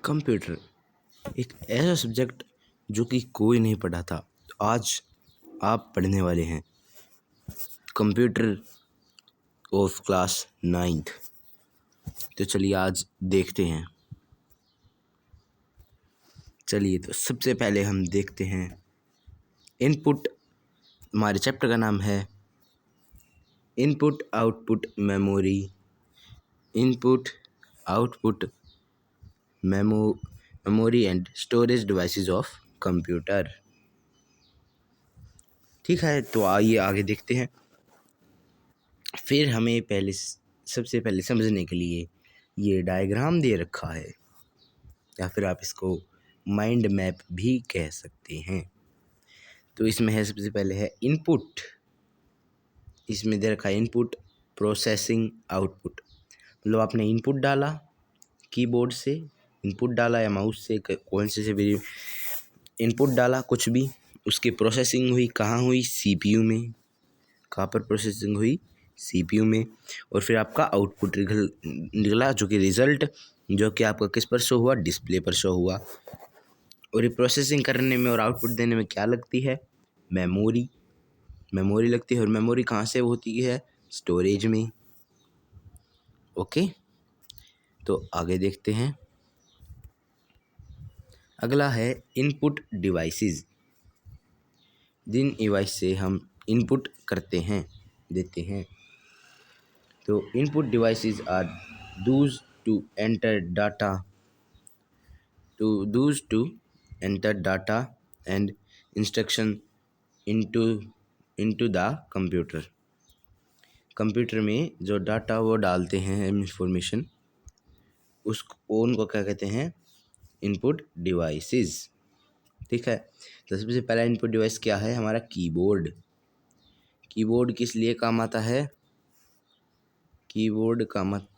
Computer एक ऐसा subject जो कि कोई नहीं पढ़ा था, आज आप पढ़ने वाले हैं। Computer of class 9th। तो चलिए आज देखते हैं। चलिए तो सबसे पहले हम देखते हैं इनपुट। हमारे चैप्टर का नाम है input output memory. Input output memory and storage devices of computer. ठीक है, तो आइए आगे देखते हैं। फिर हमें सबसे पहले समझने के लिए ये डायग्राम दे रखा है, या फिर आप इसको माइंड मैप भी कह सकते हैं। तो इसमें है, सबसे पहले है इनपुट। इसमें दे रखा है इनपुट, प्रोसेसिंग, आउटपुट। मतलब आपने इनपुट डाला कीबोर्ड से, इनपुट डाला या माउस से, कौन से भी इनपुट डाला, कुछ भी, उसकी प्रोसेसिंग हुई। कहाँ हुई? सीपीयू में। कहाँ पर प्रोसेसिंग हुई? सीपीयू में। और फिर आपका आउटपुट निकला, जो कि रिजल्ट, जो कि आपका किस पर शो हुआ? डिस्प्ले पर शो हुआ। और ये प्रोसेसिंग करने में और आउटपुट देने में क्या लगती है? मेमोरी। मेमोरी लगती है। और मेमोरी कहाँ से होती है? स्टोरेज में। ओके, तो आगे देखते हैं। अगला है इनपुट डिवाइसेस। जिन डिवाइस से हम इनपुट करते हैं, देते हैं। तो input devices are those to enter data and instruction into the computer. Computer में जो डाटा वो डालते हैं, इंफॉर्मेशन, उसको उनको क्या कहते हैं? Input devices. ठीक है, तो सबसे पहला इनपुट डिवाइस क्या है? हमारा कीबोर्ड। कीबोर्ड किस लिए काम आता है? कीबोर्ड का मत।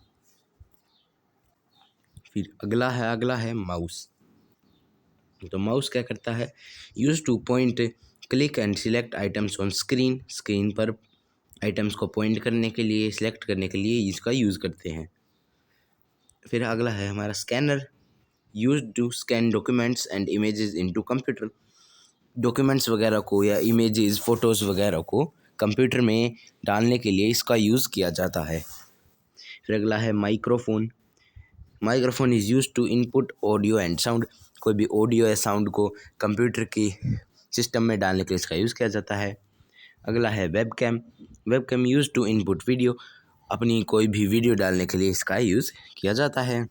फिर अगला है माउस। तो माउस क्या करता है? Use two point, click and select items on screen. Screen पर आइटम्स को पॉइंट करने के लिए, सिलेक्ट करने के लिए इसका यूज़ करते हैं। फिर अगला है हमारा scanner. Use to scan documents and images into computer. Documents वगैरह को या इमेजेस, फोटोज़ वगैरह को कंप्यूटर में डालने के लिए इसका यूज़ किया जाता है। फिर अगला है microphone. Microphone is use to input audio and sound. कोई भी ऑडियो या साउंड को कंप्यूटर की सिस्टम में डालने के लिए इसका यूज़ किया जाता है। अगला है webcam. Webcam use to input video. अपनी कोई भी वीडियो डालने के लिए इसका यूज़ किया जाता है।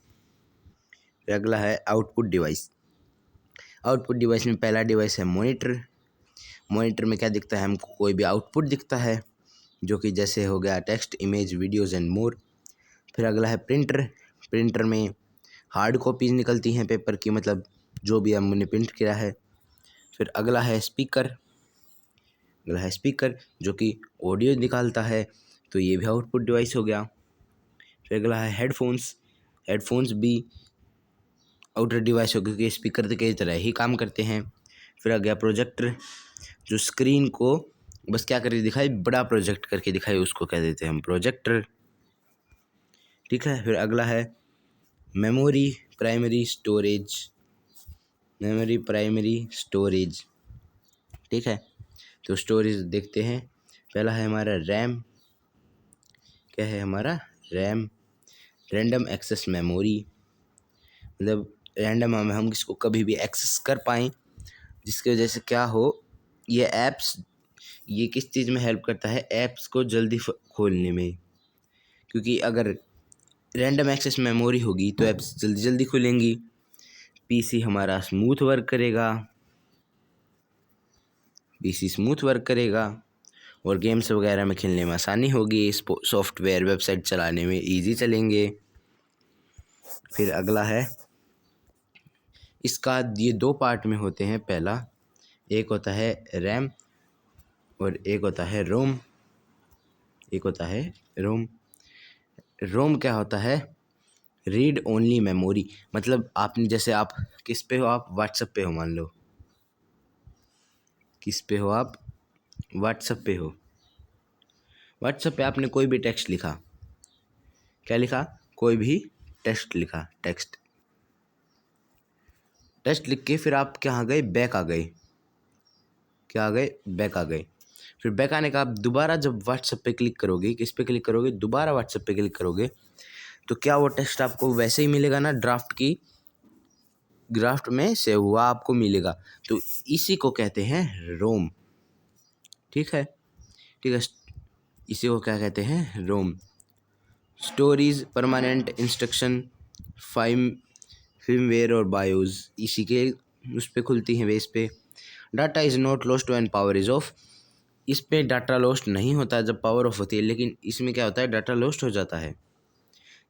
फिर अगला है आउटपुट डिवाइस। आउटपुट डिवाइस में पहला डिवाइस है मॉनिटर। मॉनिटर में क्या दिखता है? हमको कोई भी आउटपुट दिखता है, जो कि जैसे हो गया text, image, videos and more. फिर अगला है प्रिंटर। प्रिंटर में हार्ड कॉपीज निकलती हैं पेपर की, मतलब जो भी हमने प्रिंट किया है। फिर अगला है स्पीकर। अगला है स्पीकर, जो कि ऑडियो निकालता है, तो ये भी आउटपुट डिवाइस हो गया। फिर अगला है हेडफोन्स। हेडफोन्स भी आउटर डिवाइस हो, क्योंकि स्पीकर की तरह ही काम करते हैं। फिर आ गया प्रोजेक्टर, जो स्क्रीन को बस क्या करके दिखाए? बड़ा प्रोजेक्ट करके दिखाए, उसको कह देते हैं हम प्रोजेक्टर। ठीक है, फिर अगला है memory primary storage. Memory primary storage. ठीक है, तो स्टोरेज देखते हैं। पहला है हमारा रैम। क्या है हमारा? RAM, random access memory. मतलब रैंडम हम इसको कभी भी एक्सेस कर पाएँ, जिसकी वजह से क्या हो, ये ऐप्स, ये किस चीज़ में हेल्प करता है? ऐप्स को जल्दी खोलने में। क्योंकि अगर रैंडम एक्सेस मेमोरी होगी तो ऐप्स जल्दी जल्दी खुलेंगी, पीसी हमारा स्मूथ वर्क करेगा, पीसी स्मूथ वर्क करेगा, और गेम्स वगैरह में खेलने में आसानी होगी, सॉफ्टवेयर वेबसाइट चलाने में इजी चलेंगे। फिर अगला है, इसका ये दो पार्ट में होते हैं। पहला एक होता है रैम और एक होता है रोम। एक होता है रोम। रोम क्या होता है? Read only memory. मतलब आपने, जैसे आप किस पे हो? आप व्हाट्सएप पे हो, मान लो। किस पे हो आप? व्हाट्सएप पे हो। व्हाट्सएप पे आपने कोई भी टेक्स्ट लिखा। क्या लिखा? कोई भी टेक्स्ट लिखा, टेक्स्ट। टेस्ट लिख के फिर आप क्या आ गए, बैक आ गए, क्या आ गए, बैक आ गए। फिर बैक आने का आप दोबारा जब व्हाट्सएप पे क्लिक करोगे, किस पे क्लिक करोगे, दोबारा व्हाट्सएप पे क्लिक करोगे, तो क्या वो टेक्स्ट आपको वैसे ही मिलेगा ना, ड्राफ्ट में सेव हुआ आपको मिलेगा। तो इसी को कहते हैं रोम। ठीक है, ठीक है, इसी को क्या कहते हैं, रोम। स्टोरीज, परमानेंट इंस्ट्रक्शन, फाइम फिल्मवेयर और बायोज इसी के उस पर खुलती हैं बेस पे। Data is not lost when power is of. इस पे डाटा लॉस्ट नहीं होता जब पावर ऑफ होती है, लेकिन इसमें क्या होता है, डाटा लॉस्ट हो जाता है।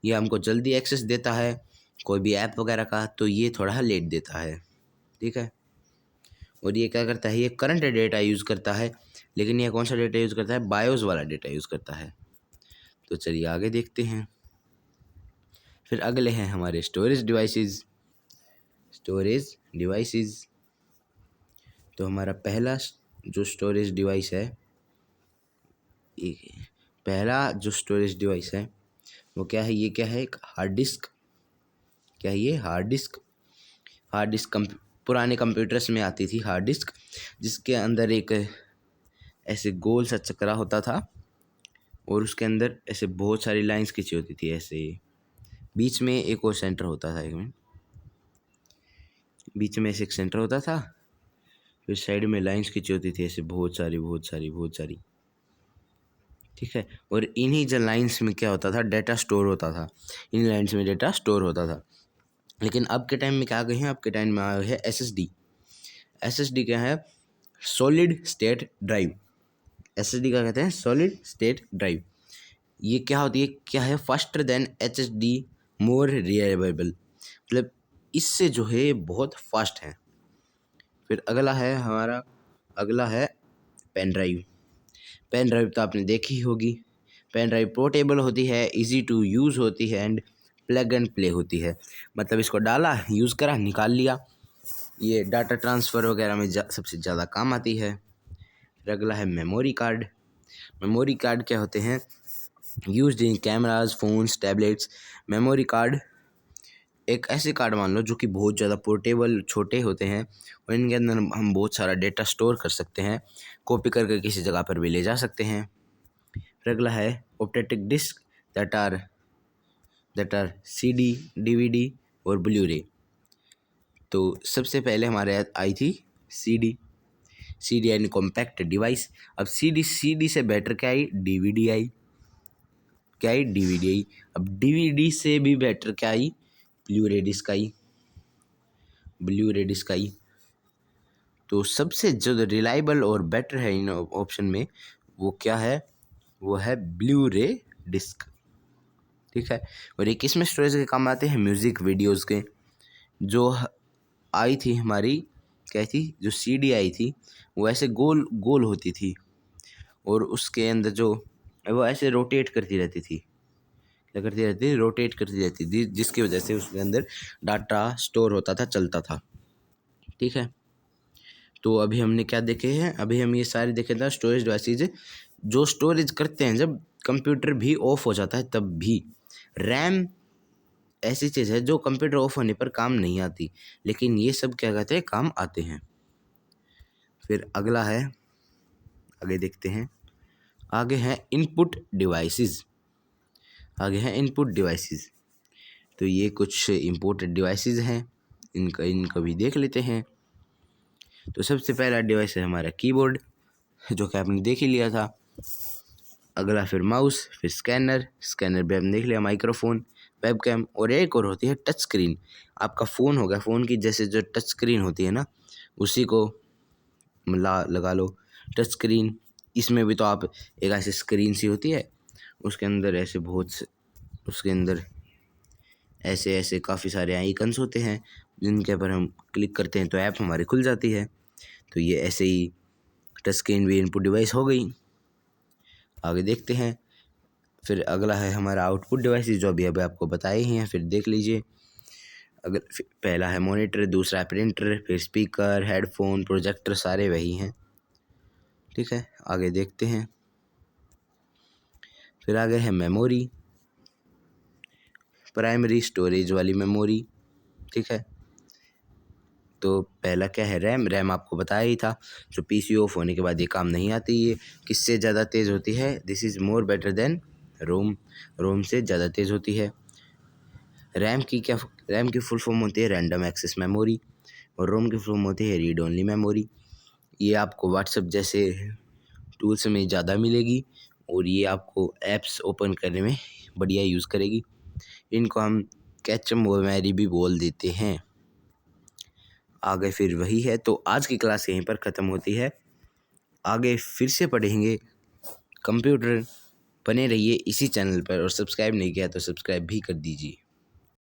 ये हमको जल्दी एक्सेस देता है कोई भी ऐप वगैरह का, तो ये थोड़ा लेट देता है। ठीक है, और ये क्या करता है, ये करंट डेटा यूज़ करता है, लेकिन ये कौन सा डेटा यूज़ करता है, बायोस वाला डेटा यूज़ करता है। तो चलिए आगे देखते हैं। फिर अगले हैं हमारे स्टोरेज डिवाइसेस। स्टोरेज डिवाइसेस, तो हमारा पहला जो स्टोरेज डिवाइस है, पहला जो स्टोरेज डिवाइस है वो क्या है, ये क्या है, एक हार्ड डिस्क। क्या है ये, हार्ड डिस्क। हार्ड डिस्क पुराने कंप्यूटर्स में आती थी हार्ड डिस्क, जिसके अंदर एक ऐसे गोल सा चक्रा होता था और उसके अंदर ऐसे बहुत सारी लाइंस खींची होती थी, ऐसे बीच में एक और सेंटर होता था, एक मिनट, बीच में ऐसे एक सेंटर होता था, फिर साइड में लाइंस खींची होती थी ऐसे बहुत सारी बहुत सारी बहुत सारी। ठीक है, और इन्हीं जो लाइंस में क्या होता था, डाटा स्टोर होता था, इन लाइंस में डाटा स्टोर होता था। लेकिन अब के टाइम में क्या आ गए हैं, अब के टाइम में आ गए हैं एसएसडी। एसएसडी क्या है, सॉलिड स्टेट ड्राइव। एसएसडी क्या कहते हैं, सॉलिड स्टेट ड्राइव। ये क्या होती है, क्या है, faster than HSD, more reliable, मतलब इससे जो है बहुत फास्ट है। फिर अगला है हमारा, अगला है पेन ड्राइव। पेन ड्राइव तो आपने देखी होगी। पेन ड्राइव पोर्टेबल होती है, इजी टू यूज़ होती है एंड प्लग एंड प्ले होती है। मतलब इसको डाला, यूज़ करा, निकाल लिया। ये डाटा ट्रांसफ़र वगैरह में सबसे ज़्यादा काम आती है। फिर अगला है मेमोरी कार्ड। मेमोरी कार्ड क्या होते हैं, used in cameras, phones, tablets. Memory card एक ऐसे कार्ड मान लो जो कि बहुत ज़्यादा पोर्टेबल, छोटे होते हैं और इनके अंदर हम बहुत सारा डेटा स्टोर कर सकते हैं, कॉपी करके किसी जगह पर भी ले जा सकते हैं। फिर अगला है optic disc, that are CD, DVD और ब्लू रे। तो सबसे पहले हमारे आई थी सीडी। सीडी यानी कॉम्पैक्ट डिवाइस। अब सीडी से बेटर क्या आई, डीवीडी आई। क्या आई, डीवीडी आई। अब डीवीडी से भी बेटर क्या आई, ब्लू रे डिस्क आई। ब्लू रे डिस्क आई। तो सबसे जो रिलायबल और बेटर है इन ऑप्शन में, वो क्या है, वो है ब्लू रे डिस्क। ठीक है, और ये किस में स्टोरेज के काम आते हैं, म्यूज़िक वीडियोज़ के। जो आई थी हमारी, क्या थी, जो सीडी आई थी वो ऐसे गोल गोल होती थी और उसके अंदर जो वो ऐसे रोटेट करती रहती थी। क्या करती रहती थी, रोटेट करती रहती थी, जिसकी वजह से उसके अंदर डाटा स्टोर होता था, चलता था। ठीक है, तो अभी हमने क्या देखे हैं, अभी हम ये सारे देखे थे स्टोरेज डिवाइसेज जो स्टोरेज करते हैं जब कंप्यूटर भी ऑफ हो जाता है तब भी। रैम ऐसी चीज़ है जो कंप्यूटर ऑफ होने पर काम नहीं आती, लेकिन ये सब क्या कहते हैं, काम आते हैं। फिर अगला है, आगे देखते हैं, आगे हैं इनपुट डिवाइसेस। आगे हैं इनपुट डिवाइसेस। तो ये कुछ इम्पोर्टेड डिवाइसेस हैं, इनका भी देख लेते हैं। तो सबसे पहला डिवाइस है हमारा कीबोर्ड, जो कि आपने देख ही लिया था। अगला फिर माउस, फिर स्कैनर, स्कैनर भी आपने देख लिया, माइक्रोफोन, वेबकैम, और एक और होती है टच स्क्रीन। आपका फ़ोन होगा, फ़ोन की जैसे जो टच स्क्रीन होती है ना, उसी को लगा लो टच स्क्रीन। इसमें भी तो आप एक ऐसी स्क्रीन सी होती है, उसके अंदर ऐसे उसके अंदर ऐसे ऐसे काफ़ी सारे आइकन्स होते हैं जिनके ऊपर हम क्लिक करते हैं तो ऐप हमारी खुल जाती है। तो ये ऐसे ही टच स्क्रीन भी इनपुट डिवाइस हो गई। आगे देखते हैं। फिर अगला है हमारा आउटपुट डिवाइस, जो अभी अभी आपको बताए ही हैं, फिर देख लीजिए। अगर पहला है मॉनिटर, दूसरा है प्रिंटर, फिर स्पीकर, हेडफोन, प्रोजेक्टर, सारे वही हैं। ठीक है, आगे देखते हैं। फिर आगे है मेमोरी, प्राइमरी स्टोरेज वाली मेमोरी। ठीक है, तो पहला क्या है, रैम आपको बताया ही था। जो पीसी ऑफ होने के बाद ये काम नहीं आती, ये किससे ज़्यादा तेज़ होती है, this is more better than Rome से ज़्यादा तेज़ होती है। रैम की फुल फॉर्म होती है रैंडम एक्सेस मेमोरी, और रोम की फुल फॉर्म होती है रीड ओनली मेमोरी। ये आपको व्हाट्सएप जैसे टूल्स में ज़्यादा मिलेगी, और ये आपको ऐप्स ओपन करने में बढ़िया यूज़ करेगी। इनको हम कैच मेमोरी भी बोल देते हैं। आगे फिर वही है। तो आज की क्लास यहीं पर ख़त्म होती है। आगे फिर से पढ़ेंगे कंप्यूटर। बने रहिए इसी चैनल पर, और सब्सक्राइब नहीं किया तो सब्सक्राइब भी कर दीजिए।